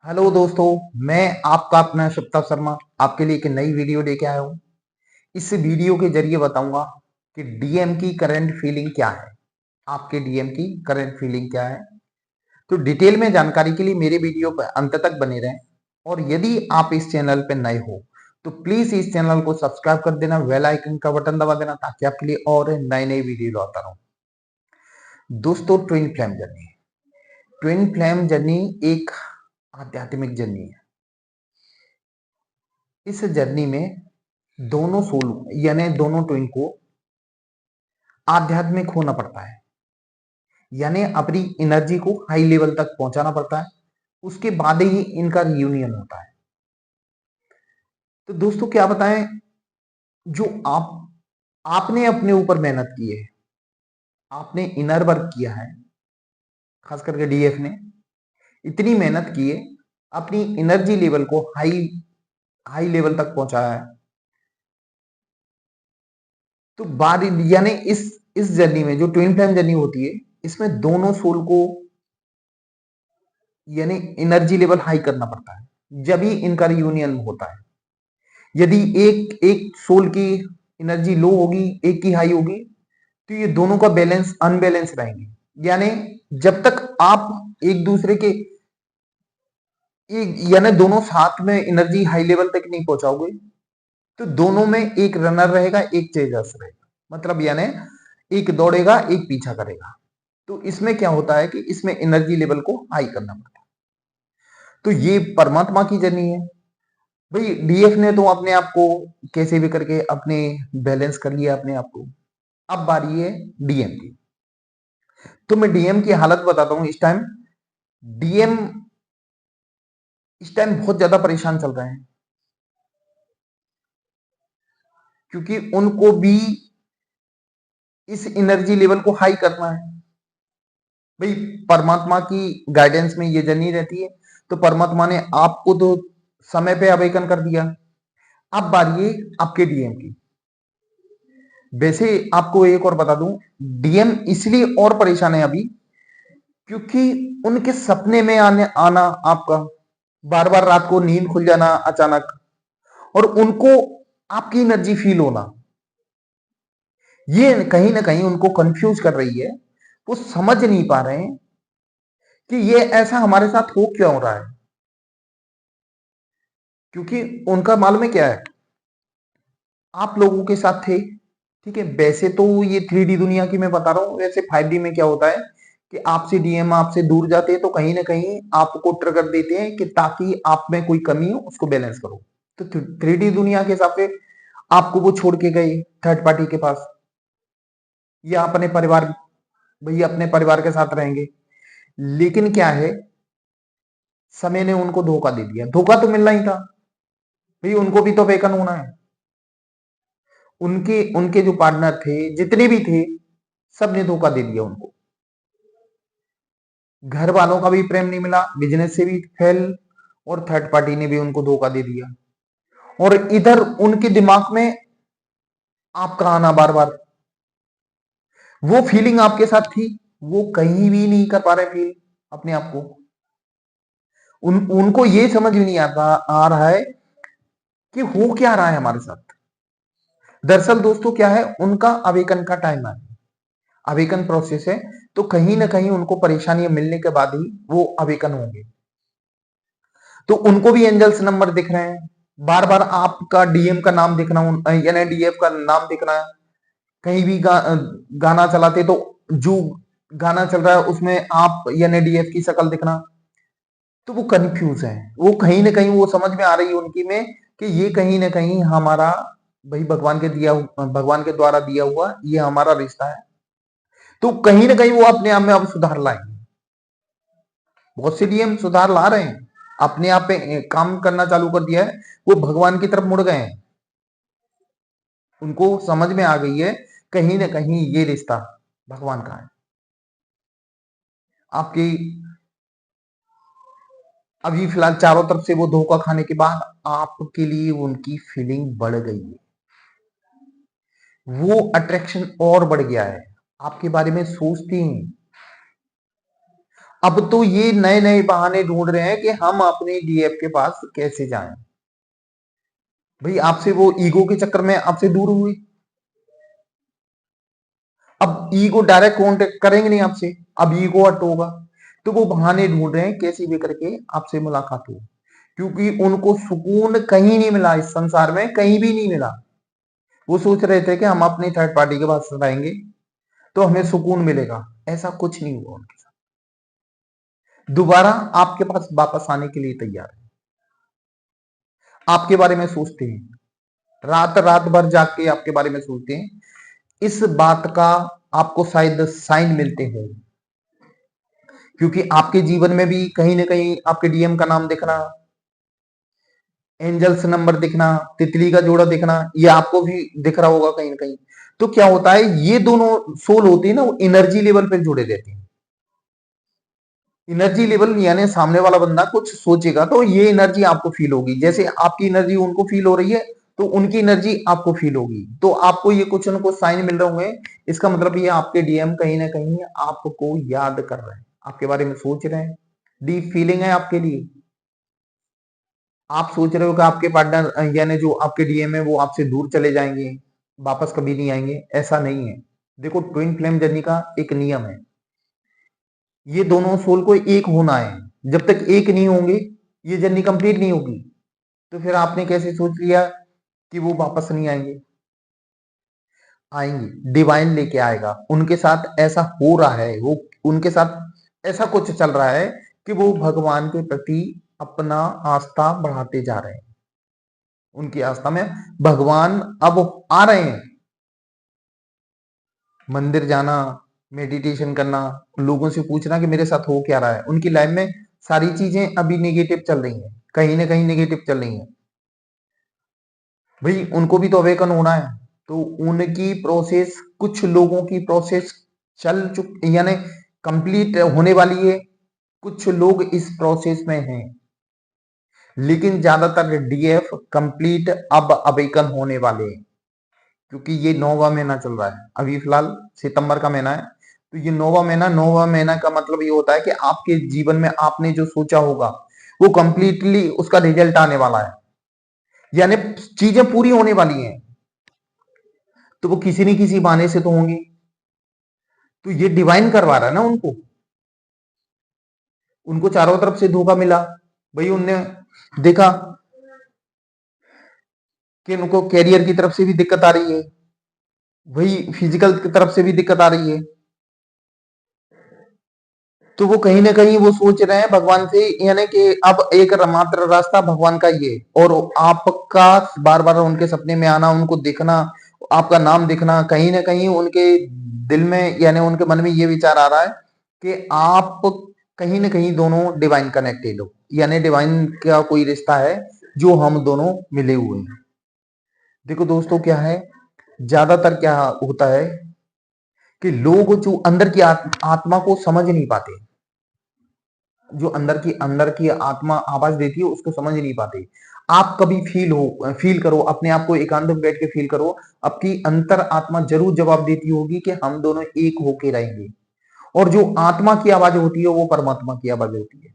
Hello दोस्तों, मैं आपका अपना शुभता शर्मा आपके लिए एक नई वीडियो लेके आया हूँ। इस वीडियो के जरिए बताऊंगा कि डीएम की करंट फीलिंग क्या है। आपके डीएम की करंट फीलिंग क्या है। तो डिटेल में जानकारी के लिए मेरे वीडियो पर अंत तक बने रहें। और यदि आप इस चैनल पर नए हो तो प्लीज इस चैनल को सब्सक्राइब कर देना, बेल आइकन का बटन दबा देना ताकि आपके लिए और नए नए वीडियो लाता रहूं। दोस्तों, ट्विन फ्लेम जर्नी एक आध्यात्मिक जर्नी है। इस जर्नी में दोनों सोल यानी दोनों ट्विन को आध्यात्मिक होना पड़ता है, यानी अपनी एनर्जी को हाई लेवल तक पहुंचाना पड़ता है। उसके बाद ही इनका रियूनियन होता है। तो दोस्तों, क्या बताएं, जो आपने अपने ऊपर मेहनत की है, आपने इनर वर्क किया है, खास करके डीएफ ने इतनी मेहनत की है, अपनी एनर्जी लेवल को हाई हाई लेवल तक पहुंचाया है। तो बाद यानी इस जर्नी में जो ट्विन फ्लेम जर्नी होती है, इसमें दोनों सोल को यानी एनर्जी लेवल हाई करना पड़ता है, जब ही इनका रियूनियन होता है। यदि एक एक सोल की एनर्जी लो होगी, एक की हाई होगी, तो ये दोनों का बैलेंस अनबैलेंस रहेंगे। यानी जब तक आप एक दूसरे के यानी दोनों साथ में एनर्जी हाई लेवल तक नहीं पहुंचाओगे, तो दोनों में एक रनर रहेगा, एक चेजर्स रहेगा। मतलब यानी एक दौड़ेगा, एक पीछा करेगा। तो इसमें क्या होता है कि इसमें एनर्जी लेवल को हाई करना पड़ता है। तो ये परमात्मा की जर्नी है भाई। डीएफ ने तो अपने आप को कैसे भी करके अपने बैलेंस कर लिया अपने आप को। अब बारी है डीएम की। तो मैं डीएम की हालत बताता हूं। डीएम इस टाइम बहुत ज्यादा परेशान चल रहे हैं, क्योंकि उनको भी इस एनर्जी लेवल को हाई करना है भाई। परमात्मा की गाइडेंस में ये जर्नी रहती है। तो परमात्मा ने आपको तो समय पे अवेकन कर दिया। अब बारी है आपके डीएम की। वैसे आपको एक और बता दूं, डीएम इसलिए और परेशान है अभी, क्योंकि उनके सपने में आना आपका, बार बार रात को नींद खुल जाना अचानक, और उनको आपकी एनर्जी फील होना, ये कहीं ना कहीं उनको कंफ्यूज कर रही है। वो समझ नहीं पा रहे हैं कि ये ऐसा हमारे साथ हो क्यों हो रहा है। क्योंकि उनका मालूम है क्या है, आप लोगों के साथ थे, ठीक है। वैसे तो ये 3D दुनिया की मैं बता रहा हूं। वैसे 5D में क्या होता है कि आपसे डीएम आपसे दूर जाते हैं तो कहीं ना कहीं आपको ट्रिगर देते हैं कि ताकि आप में कोई कमी हो उसको बैलेंस करो। तो 3D दुनिया के हिसाब से आपको वो छोड़ के गए थर्ड पार्टी के पास, या अपने परिवार, भैया अपने परिवार के साथ रहेंगे। लेकिन क्या है, समय ने उनको धोखा दे दिया। धोखा तो मिलना ही था भाई, उनको भी तो वेकन होना है। उनके उनके जो पार्टनर थे, जितने भी थे, सब ने धोखा दे दिया उनको। घर वालों का भी प्रेम नहीं मिला, बिजनेस से भी फेल, और थर्ड पार्टी ने भी उनको धोखा दे दिया। और इधर उनके दिमाग में आपका आना बार बार, वो फीलिंग आपके साथ थी, वो कहीं भी नहीं कर पा रहे फील अपने आप को। उनको ये समझ भी नहीं आता आ रहा है कि हो क्या रहा है हमारे साथ। दरअसल दोस्तों क्या है, उनका अवेकन का टाइम है, अवेकन प्रोसेस है। तो कहीं ना कहीं उनको परेशानियां मिलने के बाद ही वो अवेकन होंगे। तो उनको भी एंजल्स नंबर दिख रहे हैं, बार बार आपका डीएम का नाम दिखना, यानी डीएफ का नाम दिखना। कहीं भी गाना चलाते तो जो गाना चल रहा है उसमें आप यानी डीएफ की शक्ल दिखना। तो वो कंफ्यूज है, वो कहीं ना कहीं वो समझ में आ रही है उनकी में कि ये कहीं ना कहीं हमारा भाई भगवान के द्वारा दिया हुआ ये हमारा रिश्ता है। तो कहीं ना कहीं वो अपने आप में अब सुधार लाएंगे। बहुत से डीएम सुधार ला रहे हैं, अपने आप पे काम करना चालू कर दिया है। वो भगवान की तरफ मुड़ गए हैं। उनको समझ में आ गई है कहीं ना कहीं ये रिश्ता भगवान का है। आपकी अभी फिलहाल चारों तरफ से वो धोखा खाने के बाद आपके लिए उनकी फीलिंग बढ़ गई है, वो अट्रैक्शन और बढ़ गया है, आपके बारे में सोचती हैं। अब तो ये नए नए बहाने ढूंढ रहे हैं कि हम अपने डीएफ के पास कैसे जाएं। भाई आपसे वो ईगो के चक्कर में आपसे दूर हुए। अब ईगो डायरेक्ट कांटेक्ट करेंगे नहीं आपसे, अब ईगो हट होगा, तो वो बहाने ढूंढ रहे हैं कैसे भी करके आपसे मुलाकात हो, क्योंकि उनको सुकून कहीं नहीं मिला, इस संसार में कहीं भी नहीं मिला। वो सोच रहे थे कि हम अपनी थर्ड पार्टी के पास रहेंगे तो हमें सुकून मिलेगा, ऐसा कुछ नहीं हुआ उनके साथ। दोबारा आपके पास वापस आने के लिए तैयार है, आपके बारे में सोचते हैं, रात रात भर जाग के आपके बारे में सोचते हैं। इस बात का आपको शायद साइन मिलते हैं, क्योंकि आपके जीवन में भी कहीं ना कहीं आपके डीएम का नाम दिखना, एंजल्स नंबर दिखना, तितली का जोड़ा दिखना, ये आपको भी दिख रहा होगा कहीं ना कहीं। तो क्या होता है, ये दोनों सोल होती है ना, वो एनर्जी लेवल पे जुड़े रहते हैं। एनर्जी लेवल यानी सामने वाला बंदा कुछ सोचेगा तो ये एनर्जी आपको फील होगी, जैसे आपकी एनर्जी उनको फील हो रही है तो उनकी एनर्जी आपको फील होगी। तो आपको ये कुछ ना कुछ साइन मिल रहे होंगे। इसका मतलब ये आपके डीएम कहीं ना कहीं आपको याद कर रहे हैं, आपके बारे में सोच रहे हैं, डीप फीलिंग है आपके लिए। आप सोच रहे हो कि आपके पार्टनर यानी जो आपके डीएम है वो आपसे दूर चले जाएंगे, वापस कभी नहीं आएंगे, ऐसा नहीं है। देखो, ट्विन फ्लेम जर्नी का एक नियम है, ये दोनों सोल को एक होना है। जब तक एक नहीं होंगे ये जर्नी कंप्लीट नहीं होगी। तो फिर आपने कैसे सोच लिया कि वो वापस नहीं आएंगे? आएंगे, डिवाइन लेके आएगा। उनके साथ ऐसा हो रहा है, वो उनके साथ ऐसा कुछ चल रहा है कि वो भगवान के प्रति अपना आस्था बढ़ाते जा रहे हैं। उनकी आस्था में भगवान अब आ रहे हैं। मंदिर जाना, मेडिटेशन करना, लोगों से पूछना कि मेरे साथ हो क्या रहा है। उनकी लाइफ में सारी चीजें अभी नेगेटिव चल रही हैं, कहीं ना कहीं नेगेटिव चल रही हैं। भाई उनको भी तो अवेकन होना है, तो उनकी प्रोसेस, कुछ लोगों की प्रोसेस चल चुक यानी कंप्लीट होने वाली है, कुछ लोग इस प्रोसेस में हैं, लेकिन ज्यादातर डीएफ कंप्लीट अब अवेकन होने वाले हैं, क्योंकि ये 9वां महीना चल रहा है। अभी फिलहाल सितंबर का महीना है, तो ये 9वां महीना का मतलब ये होता है कि आपके जीवन में आपने जो सोचा होगा वो कंप्लीटली उसका रिजल्ट आने वाला है, यानी चीजें पूरी होने वाली हैं। तो वो किसी न किसी बहाने से तो होंगी। तो ये डिवाइन करवा रहा है ना उनको, उनको चारों तरफ से धोखा मिला। भाई उनने देखा कि उनको कैरियर की तरफ से भी दिक्कत आ रही है, वही फिजिकल की तरफ से भी दिक्कत आ रही है। तो वो कहीं ना कहीं वो सोच रहे हैं भगवान से, यानी कि अब एक मात्र रास्ता भगवान का ये, और आपका बार बार उनके सपने में आना, उनको देखना, आपका नाम दिखना, कहीं ना कहीं उनके दिल में यानी उनके मन में ये विचार आ रहा है कि आप कहीं ना कहीं दोनों डिवाइन कनेक्टेड हो, यानी डिवाइन का कोई रिश्ता है जो हम दोनों मिले हुए हैं। देखो दोस्तों, क्या है, ज्यादातर क्या होता है कि लोग जो अंदर की आत्मा को समझ नहीं पाते, जो अंदर की आत्मा आवाज देती है उसको समझ नहीं पाते। आप कभी फील करो, अपने आप को एकांत में बैठ के फील करो, आपकी अंतर आत्मा जरूर जवाब देती होगी कि हम दोनों एक होके रहेंगे। और जो आत्मा की आवाज होती है वो परमात्मा की आवाज होती है।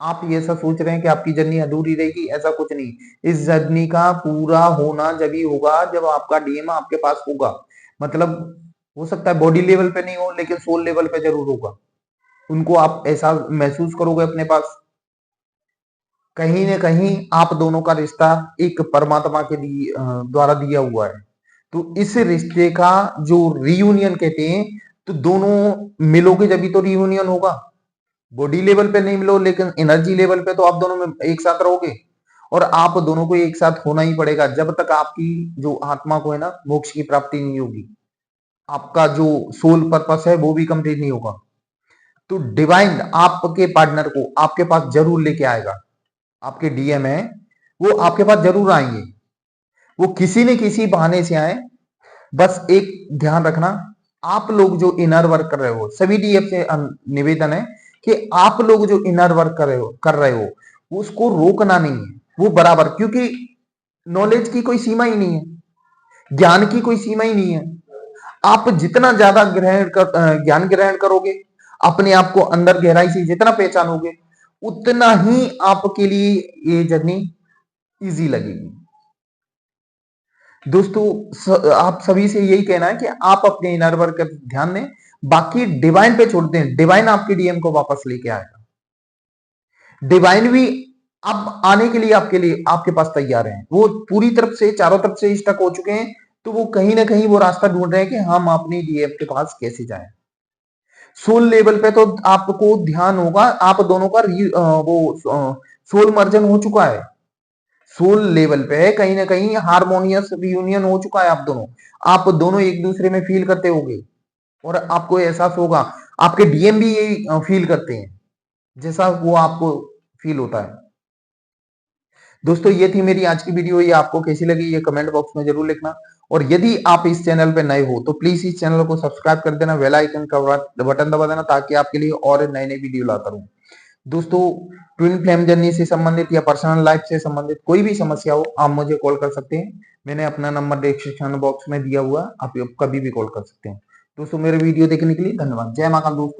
आप ये ऐसा सोच रहे हैं कि आपकी जर्नी अधूरी रहेगी, ऐसा कुछ नहीं। इस जर्नी का पूरा होना जब होगा जब आपका डीएम आपके पास होगा। मतलब हो सकता है बॉडी लेवल पे नहीं हो, लेकिन सोल लेवल पे जरूर होगा। उनको आप ऐसा महसूस करोगे अपने पास, कहीं ना कहीं आप दोनों का रिश्ता एक परमात्मा के द्वारा दिया हुआ है। तो इस रिश्ते का जो रियूनियन कहते हैं, तो दोनों मिलोगे जब भी तो रियूनियन होगा। बॉडी लेवल पे नहीं मिलो लेकिन एनर्जी लेवल पे तो आप दोनों में एक साथ रहोगे, और आप दोनों को एक साथ होना ही पड़ेगा जब तक आपकी जो आत्मा को है ना मोक्ष की प्राप्ति नहीं होगी, आपका जो सोल पर्पस है वो भी कंप्लीट नहीं होगा। तो डिवाइन आपके पार्टनर को आपके पास जरूर लेके आएगा। आपके डीएम है वो आपके पास जरूर आएंगे, वो किसी न किसी बहाने से आए। बस एक ध्यान रखना, आप लोग जो इनर वर्क कर रहे हो, सभी डीएफ से निवेदन है कि आप लोग जो इनर वर्क कर रहे हो उसको रोकना नहीं है, वो बराबर, क्योंकि नॉलेज की कोई सीमा ही नहीं है, ज्ञान की कोई सीमा ही नहीं है। आप जितना ज्यादा ज्ञान ग्रहण करोगे, अपने आप को अंदर गहराई से जितना पहचानोगे उतना ही आपके लिए ये जर्नी इजी लगेगी। दोस्तों आप सभी से यही कहना है कि आप अपने इनर वर्क पर ध्यान दें, बाकी डिवाइन पे छोड़ दें। डिवाइन आपके डीएम को वापस लेके आएगा। डिवाइन भी अब आने के लिए आपके पास तैयार है। वो पूरी तरफ से चारों तरफ से स्टक हो चुके हैं, तो वो कहीं ना कहीं वो रास्ता ढूंढ रहे हैं कि हम अपनी डीएम के पास कैसे जाएं। सोल लेवल पे तो आपको ध्यान होगा, आप दोनों का सोल मर्जन हो चुका है। सोल लेवल पे कहीं ना कहीं हारमोनियस रियूनियन हो चुका है। आप दोनों एक दूसरे में फील करते होगे और आपको एहसास होगा। आपके डीएम भी यही फील करते हैं जैसा वो आपको फील होता है। दोस्तों ये थी मेरी आज की वीडियो। ये आपको कैसी लगी ये कमेंट बॉक्स में जरूर लिखना। और यदि आप इस चैनल पे नए हो तो प्लीज इस चैनल को सब्सक्राइब कर देना, बेल आइकन का बटन दबा देना, ताकि आपके लिए और नए नए वीडियो लाता रहूं। दोस्तों ट्विन फ्लेम जर्नी से संबंधित या पर्सनल लाइफ से संबंधित कोई भी समस्या हो आप मुझे कॉल कर सकते हैं। मैंने अपना नंबर डिस्क्रिप्शन बॉक्स में दिया हुआ है, आप कभी भी कॉल कर सकते हैं। दोस्तों मेरे वीडियो देखने के लिए धन्यवाद। जय महाकाल दोस्तों।